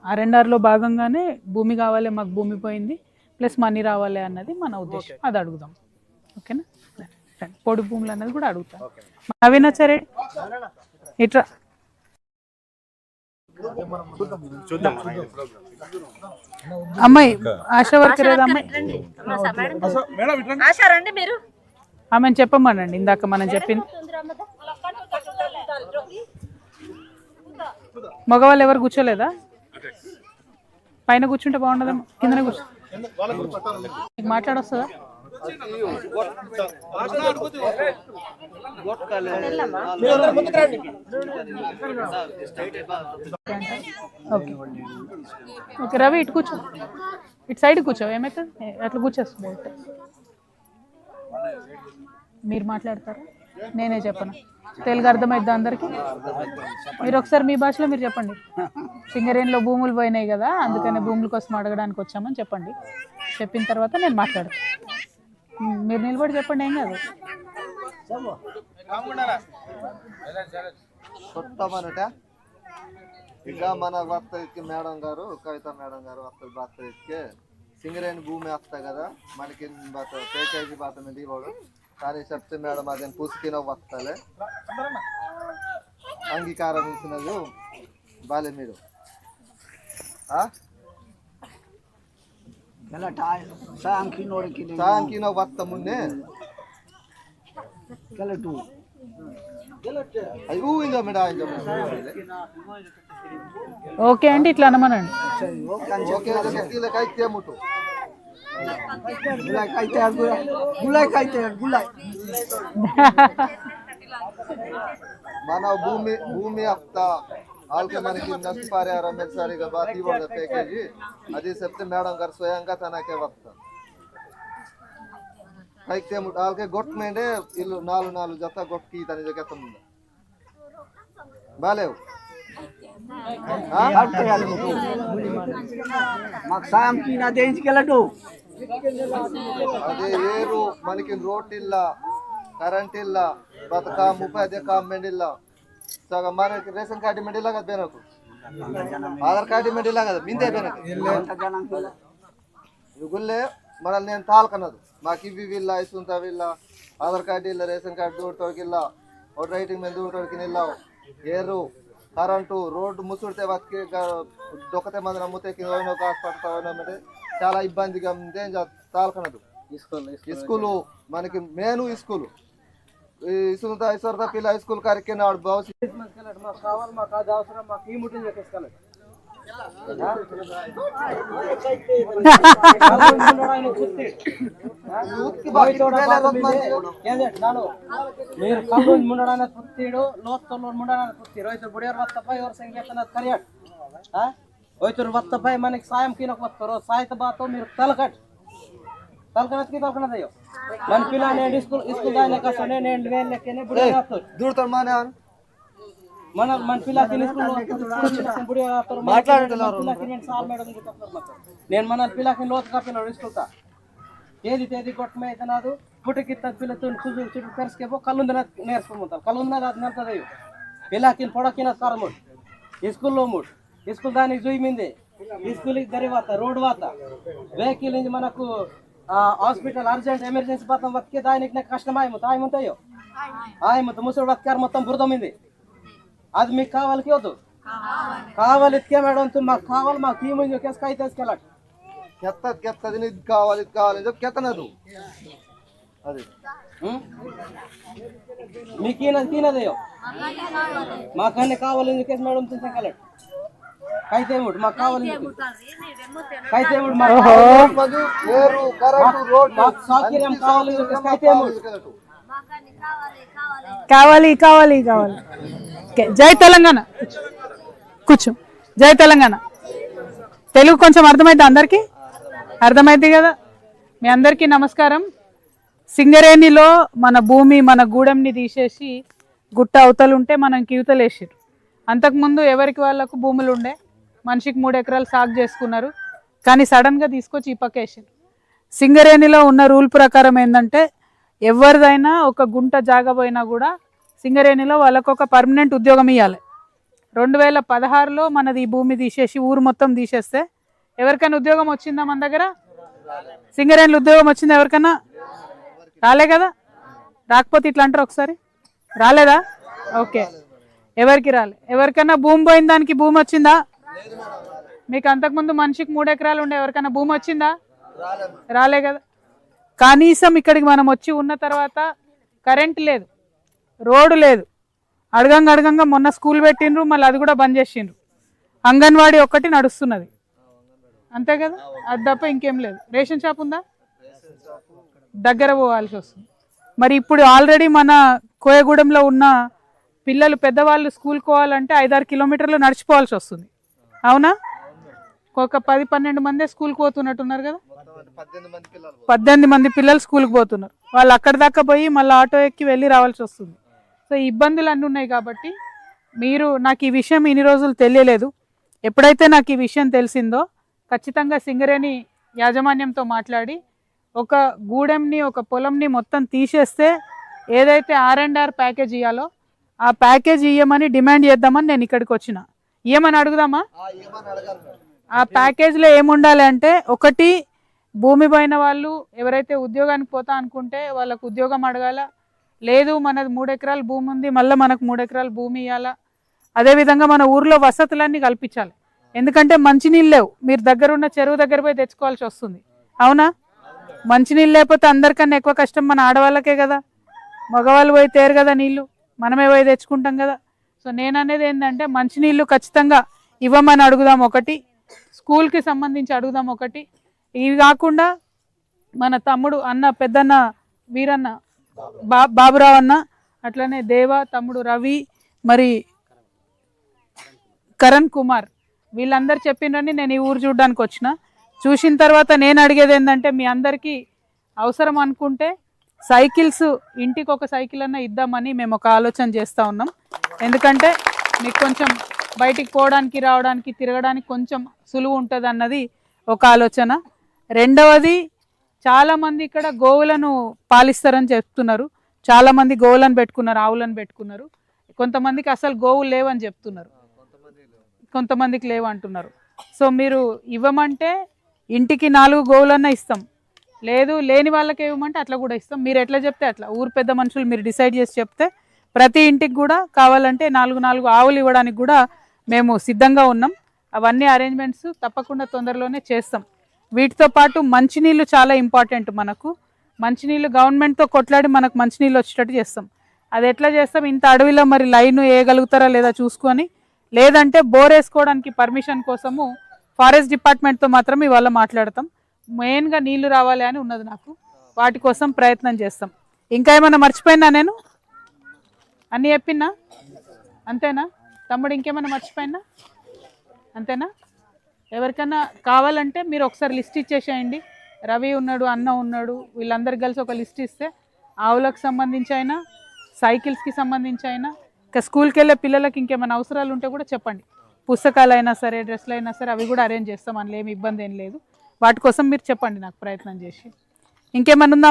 R&Rలో భాగంగానే భూమి కావాలి, మాకు భూమి పోయింది ప్లస్ మనీ రావాలి అన్నది మన ఉద్దేశం. అది అడుగుదాం. ఓకేనా? పొడి భూములు అన్నది కూడా అడుగుతాం. నవీనాచారెడ్డి ఇట్లా అమ్మాయి ఆశా వర్కర్ అమ్మాయి ఆమెను చెప్పమనండి. ఇందాక మనం చెప్పింది మగవాళ్ళు ఎవరు కూర్చోలేదా? పైన కూర్చుంటే బాగుండదేమో, కిందనే కూర్చో. మాట్లాడొస్తుందా? ఓకే రవి ఇటు కూర్చో, ఇటు సైడ్ కూర్చో. ఏమవుతుంది అట్లా కూర్చోస్తుంది. మీరు మాట్లాడతారా? నేనే చెప్పను. తెలుగు అర్థమైద్దా అందరికి? మీరు ఒకసారి మీ భాషలో మీరు చెప్పండి. సింగరేణిలో భూములు పోయినాయి కదా, అందుకనే భూముల కోసం అడగడానికి వచ్చామని చెప్పండి. చెప్పిన తర్వాత నేను మాట్లాడతాను. మీరు నిలబడి చెప్పండి, ఏం కాదు. ಈಗ మన వార్తకి మేడం గారు కవిత మేడం గారు వార్తకి సింగరేణి భూమి వస్తాయి కదా మనకి ప్యాకేజీ బాత మీద ఇవ్వడు కానీ చెప్తే మేడం అదే పూసుకిన వస్తాలే అంగీకారం ఇచ్చినది బాలే మీరు సాంకిన వస్త మున్నే ఓకే అండి, ఇట్లా అనమనండి. మన భూమి హప్తా వాళ్ళకి మనకి నష్టపరిహారం సరిగా ఇవ్వదు ప్యాకేజీ. అది చెప్తే మేడం గారు స్వయంగా తనకే వస్తా కైతే వాళ్ళకి గొట్టమంటే ఇల్లు 4 జత గొట్టకి తన జగత ముందు బాలేవు. అదే ఏరు మనకి రోడ్ ಇಲ್ಲ ಕರೆಂಟ್ ಇಲ್ಲ ಬತ್ತ ಉಪಾಧ್ಯ ಕಾಮೆಂಟ್ ಇಲ್ಲ ಸಗ మనకి రేషన్ కార్డు మెండిలా కదా బేనకు ఆధార్ కార్డు మెండిలా కదా మిందే బేనకు గుల్లే మనల్ని నేను తాల్కన్నదు మాకు ఇవి వీళ్ళ ఇస్తుంత వీళ్ళ ఆధార్ కార్డు ಇಲ್ಲ ರೇಷನ್ ಕಾರ್ಡ್ ದೂರಟೋಗಿಲ್ಲ ಓಟ್ ರೈಟಿಂಗ್ ಮೇಲೆ ದೂರಟೋಗಿಲ್ಲ ಏರು కరెంటు రోడ్డు ముసుడితే బతికి దొక్కతే మంది నమ్మితే కింద హాస్పిటల్ చాలా ఇబ్బందిగా ఉంది. తాల్కనదు స్కూలు మనకి మెయిన్ స్కూలు ఇసురుతా పిల్ల హై స్కూల్ కారికి నాడు మనకి సాయం కినకు వస్తారు సాయిత బాతో మీరు తలకట్ తలకనకి తలకనదయ్యో మన పిల్ల నేను స్కూల్ దాని కసనే నేను వేలకెనే బుడే రాస్తారు దూరత మానే మన పిల్లకి స్కూల్ బుడే రాస్తారు మాట్లాడలేరు నేను సాల్ మేడం నేను మన పిల్లకి లోతు కప్పిన స్కూల్తా ఏది తేది కొట్టమే అయితనాదు పుట్టుకి పిల్లతో చుట్టూ పెరుసుకేపో కళ్ళుందన నేర్చుకుంటారు కళ్ళుందన అది నెంతదయ్యో పిల్లకి పొడకిన సారముడు స్కూల్లో మూడు స్కూల్ దానికి చూయింది స్కూల్కి గరి వాత రోడ్ వాత వెహికల్ నుంచి మనకు హాస్పిటల్ అర్జెంట్ ఎమర్జెన్సీ పత్రం బతికే దానికి నాకు కష్టం ఆయముతాయో ఆయమత ముసలి బతికారు మొత్తం బురదమైంది. అది మీకు కావాలికి వద్దు కావాలి ఇదికే మేడం మాకు కావాలి మాకు తీముంది కేసుకైతే తీసుకెళ్ళాలి కెత్తది ఇది కావాలి ఇది కావాలి కెత్తనదు అది మీకు తినదయ్యో మాకన్నీ కావాలి కేసు మేడం తీసుకెళ్ళాలి కైతే మాకు కావాలి కైతే సౌకర్యం కావాలి కావాలి కావాలి కావాలి. జై తెలంగాణ కూర్చో. జై తెలంగాణ. తెలుగు కొంచెం అర్థమైంది అందరికీ? అర్థమైంది కదా? మీ అందరికీ నమస్కారం. సింగరేణిలో మన భూమి మన గూడెంని తీసేసి గుట్ట అవతలు ఉంటే మనం కివతలేసారు. అంతకుముందు ఎవరికి వాళ్ళకు భూములు ఉండే మనిషికి 3 ఎకరాలు సాగు చేసుకున్నారు. కానీ సడన్గా తీసుకొచ్చి ఈ పక్కేసారు. సింగరేణిలో ఉన్న రూల్ ప్రకారం ఏంటంటే ఎవరిదైనా ఒక గుంట జాగా పోయినా కూడా సింగరేణిలో వాళ్ళకు ఒక పర్మనెంట్ ఉద్యోగం ఇవ్వాలి. 2016లో మనది ఈ భూమి తీసేసి ఊరు మొత్తం తీసేస్తే ఎవరికైనా ఉద్యోగం వచ్చిందా మన దగ్గర? సింగరేణిలో ఉద్యోగం వచ్చిందా ఎవరికైనా? రాలే కదా. రాకపోతే ఇట్లా అంటారు ఒకసారి, రాలేదా? ఓకే, ఎవరికి రాలే. ఎవరికైనా భూమి పోయిన దానికి భూమి వచ్చిందా? మీకు అంతకుముందు మనిషికి 3 ఎకరాలు ఉండే ఎవరికైనా భూమి వచ్చిందా? రాలే కదా. కనీసం ఇక్కడికి మనం వచ్చి ఉన్న తర్వాత కరెంట్ లేదు, రోడ్డు లేదు, అడగంగా మొన్న స్కూల్ పెట్టిండ్రు, మళ్ళీ అది కూడా బంద్ చేసిండ్రు. అంగన్వాడీ ఒక్కటి నడుస్తున్నది అంతే కదా, అది తప్ప ఇంకేం లేదు. రేషన్ షాప్ ఉందా? దగ్గర పోవాల్సి వస్తుంది. మరి ఇప్పుడు ఆల్రెడీ మన కోయగూడెంలో ఉన్న పిల్లలు పెద్దవాళ్ళు స్కూల్కి పోవాలంటే 5-6 కిలోమీటర్లు నడిచిపోవాల్సి వస్తుంది. అవునా? ఒక 10-12 మందే స్కూల్కి పోతున్నట్టున్నారు కదా. 18 మంది పిల్లలు స్కూల్కి పోతున్నారు. వాళ్ళు అక్కడి దాకా పోయి మళ్ళీ ఆటో ఎక్కి వెళ్ళి రావాల్సి వస్తుంది. సో ఇబ్బందులు అన్నీ ఉన్నాయి. కాబట్టి మీరు, నాకు ఈ విషయం ఇన్ని రోజులు తెలియలేదు, ఎప్పుడైతే నాకు ఈ విషయం తెలిసిందో ఖచ్చితంగా సింగరేణి యాజమాన్యంతో మాట్లాడి ఒక గూడెంని, ఒక పొలంని మొత్తం తీసేస్తే ఏదైతే R&R ప్యాకేజ్ ఇవ్వాలో ఆ ప్యాకేజ్ ఇవ్వమని డిమాండ్ చేద్దామని నేను ఇక్కడికి వచ్చిన. ఏమని అడుగుదామా? ఆ ప్యాకేజ్లో ఏముండాలి అంటే, ఒకటి, భూమి పోయిన వాళ్ళు ఎవరైతే ఉద్యోగానికి పోతా అనుకుంటే వాళ్ళకు ఉద్యోగం అడగాల. లేదు మనది 3 ఎకరాల భూమి ఉంది, మళ్ళీ మనకు 3 ఎకరాల భూమి ఇవ్వాలా. అదేవిధంగా మన ఊర్లో వసతులన్నీ కల్పించాలి. ఎందుకంటే మంచినీళ్ళు లేవు, మీరు దగ్గరున్న చెరువు దగ్గర పోయి తెచ్చుకోవాల్సి వస్తుంది. అవునా? మంచినీళ్ళు లేకపోతే అందరికన్నా ఎక్కువ కష్టం మన ఆడవాళ్ళకే కదా. మగవాళ్ళు పోయి తేరు కదా నీళ్ళు, మనమే పోయి తెచ్చుకుంటాం కదా. సో నేను అనేది ఏంటంటే మంచినీళ్ళు ఖచ్చితంగా ఇవ్వమని అడుగుదాం ఒకటి, స్కూల్కి సంబంధించి అడుగుదాం ఒకటి. ఇవి కాకుండా మన తమ్ముడు అన్న, పెద్దన్న వీరన్న, బాబురావు అన్న, అట్లనే దేవ తమ్ముడు రవి, మరి కరణ్ కుమార్, వీళ్ళందరూ చెప్పిండ్రని నేను ఈ ఊరు చూడడానికి వచ్చిన. చూసిన తర్వాత నేను అడిగేది ఏంటంటే, మీ అందరికీ అవసరం అనుకుంటే సైకిల్స్, ఇంటికి ఒక సైకిల్ అన్న ఇద్దామని మేము ఒక ఆలోచన చేస్తూ ఉన్నాం. ఎందుకంటే మీకు కొంచెం బయటికి పోవడానికి, రావడానికి, తిరగడానికి కొంచెం సులువు ఉంటుంది అన్నది ఒక ఆలోచన. రెండవది, చాలామంది ఇక్కడ గోవులను పాలిస్తారని చెప్తున్నారు. చాలామంది గోవులను పెట్టుకున్నారు, ఆవులను పెట్టుకున్నారు. కొంతమందికి అసలు గోవులు లేవని చెప్తున్నారు, కొంతమందికి లేవు అంటున్నారు. సో మీరు ఇవ్వమంటే ఇంటికి 4 గోవులన్నా ఇస్తాం, లేదు లేని వాళ్ళకి ఇవ్వమంటే అట్లా కూడా ఇస్తాం. మీరు ఎట్లా చెప్తే అట్లా, ఊరు పెద్ద మనుషులు మీరు డిసైడ్ చేసి చెప్తే ప్రతి ఇంటికి కూడా కావాలంటే 4 ఆవులు ఇవ్వడానికి కూడా మేము సిద్ధంగా ఉన్నాం. అవన్నీ అరేంజ్మెంట్స్ తప్పకుండా తొందరలోనే చేస్తాం. వీటితో పాటు మంచినీళ్ళు చాలా ఇంపార్టెంట్ మనకు. మంచినీళ్ళు గవర్నమెంట్తో కొట్లాడి మనకు మంచినీళ్ళు వచ్చేటట్టు చేస్తాం. అది ఎట్లా చేస్తాం? ఇంత అడవిలో మరి లైన్ వేయగలుగుతారా లేదా చూసుకొని, లేదంటే బోర్ వేసుకోవడానికి పర్మిషన్ కోసము ఫారెస్ట్ డిపార్ట్మెంట్తో మాత్రం ఇవాళ మాట్లాడతాం. మెయిన్గా నీళ్లు రావాలి అని ఉన్నది నాకు, వాటి కోసం ప్రయత్నం చేస్తాం. ఇంకా ఏమైనా మర్చిపోయినా? నేను అన్నీ చెప్పినా అంతేనా తమ్ముడు? ఇంకేమైనా మర్చిపోయినా? అంతేనా? ఎవరికైనా కావాలంటే మీరు ఒకసారి లిస్ట్ ఇచ్చేసేయండి. రవి ఉన్నాడు, అన్న ఉన్నాడు, వీళ్ళందరికీ కలిసి ఒక లిస్ట్ ఇస్తే ఆవులకు సంబంధించి అయినా, సైకిల్స్కి సంబంధించి అయినా, ఇంకా స్కూల్కి వెళ్ళే పిల్లలకి ఇంకేమైనా అవసరాలు ఉంటే కూడా చెప్పండి. పుస్తకాలు అయినా సరే, డ్రెస్లు అయినా సరే, అవి కూడా అరేంజ్ చేస్తాం. అందులో ఏమి ఇబ్బంది ఏం లేదు. వాటి కోసం మీరు చెప్పండి నాకు, ప్రయత్నం చేసి. ఇంకేమన్నా ఉందా?